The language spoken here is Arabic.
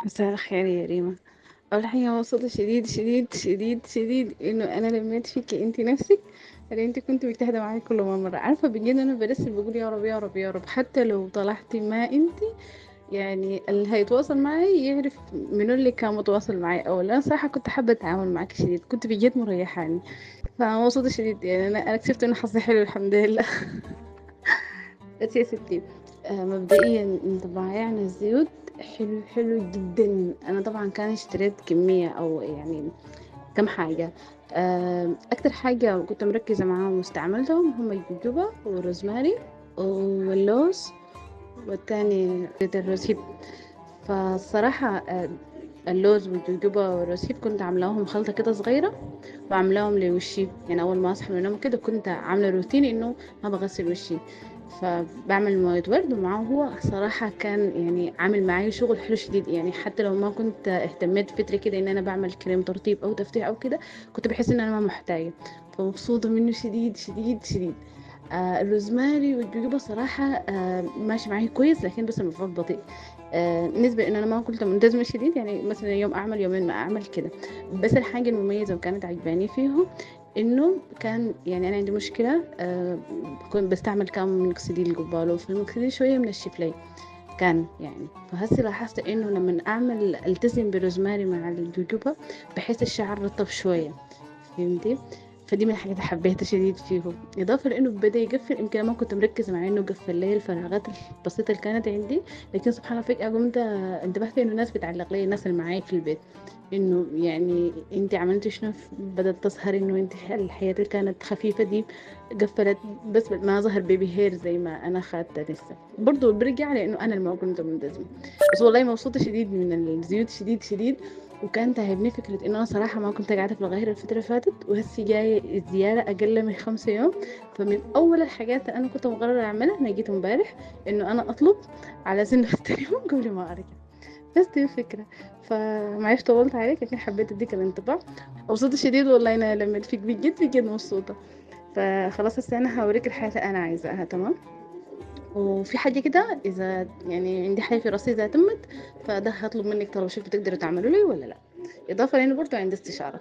مساء الخير يا ريما. أول حاجة مبسوطة شديد شديد شديد شديد إنه أنا لميت فيكي أنتي نفسك اللي أنتي كنت مجتهدة معايا كل ما مرة. عارفة بجد أنا برسل بقول يا رب يا رب يا رب، حتى لو طلعتي ما أنتي يعني اللي هيتواصل معي يعرف منو اللي كان متواصل معي أول. أنا صراحة كنت حابة أتعامل معك شديد، كنت بجد مريحاني، فمبسوطة شديد. يعني أنا اكتشفت إنه حظي حلو الحمد لله. بس يا ستي، مبدئيا انطباعي عن الزيوت حلو حلو جدا. انا طبعا كان اشتريت كمية او يعني كم حاجة. اكتر حاجة كنت مركزة معاهم واستعملتهم هم الجوجوبا والروزماري واللوز، والتاني الروزهيب. فالصراحة اللوز والجوجوبا والروزهيب كنت عاملاهم خلطة كده صغيرة وعاملاهم لوشي. يعني أول ما أصحى من النوم كده كنت عاملة روتين إنه ما بغسل وشي، فبعمل موية ورد ومعه. هو صراحة كان يعني عامل معايا شغل حلو شديد. يعني حتى لو ما كنت اهتميت فترة كده إن أنا بعمل كريم ترطيب أو تفتيح أو كده، كنت بحس إن أنا ما محتاجة. فمبسوطة منه شديد شديد شديد. الروزماري والجوجوبا صراحة ماشي معي كويس، لكن بس المفروض بطيء. بالنسبة إن أنا ما كنت ملتزمة شديد، يعني مثلا يوم أعمل يومين ما أعمل كده. بس الحاجة المميزة وكانت عجباني فيه إنه كان يعني أنا عندي مشكلة، كنت بستعمل كام مينوكسيديل القبالة، فالمينوكسيديل شوية منشف لي كان يعني. فهسي لاحظت إنه لما أعمل ألتزم بالروزماري مع الجوجوبا بحس الشعر رطب شوية، فهمتي؟ فدي من الحاجات اللي حبيتها شديد فيه. إضافة لأنه بدأ يقفل، يمكن أنا ما كنت مركزة مع إنه قفل لي الفراغات البسيطة اللي كانت عندي. لكن سبحان الله فجأة قمت انتبهت إنه الناس بتعلق لي، الناس اللي معايا في البيت، إنه يعني أنت عملتي شنو بدأت تظهر إنه أنت الحياة اللي كانت خفيفة دي قفلت، بس ما ظهر بيبي هير زي ما أنا خدت لسه. برضه برجع لأنه أنا اللي ما كنت ملتزمة. بس والله مبسوطة شديد من الزيوت شديد شديد. وكان تعبني فكرة انه انا صراحة ما كنت قاعدة في القاهرة الفترة اللي فاتت، وهسي جاية الزيارة اقل من 5 يوم. فمن اول الحاجات اللي انا كنت مقررة اعملها، انا جيت امبارح انه انا اطلب على سنة التليفون قبل ما ارجع. بس دي الفكرة. فمعيش طولت عليك، لكن حبيت اديك الانطباع. مبسوطة شديد والله انا لما فيك بجد بجد مبسوطة. فخلاص هسه انا هوريك الحياة اللي انا عايزاها، تمام؟ وفي حاجة كده، إذا يعني عندي حاجة في راسي إذا تمت، فده هطلب منك طلب، شوفي تقدروا تعملوا لي ولا لا. إضافة لأنه برضه عندي استشارة.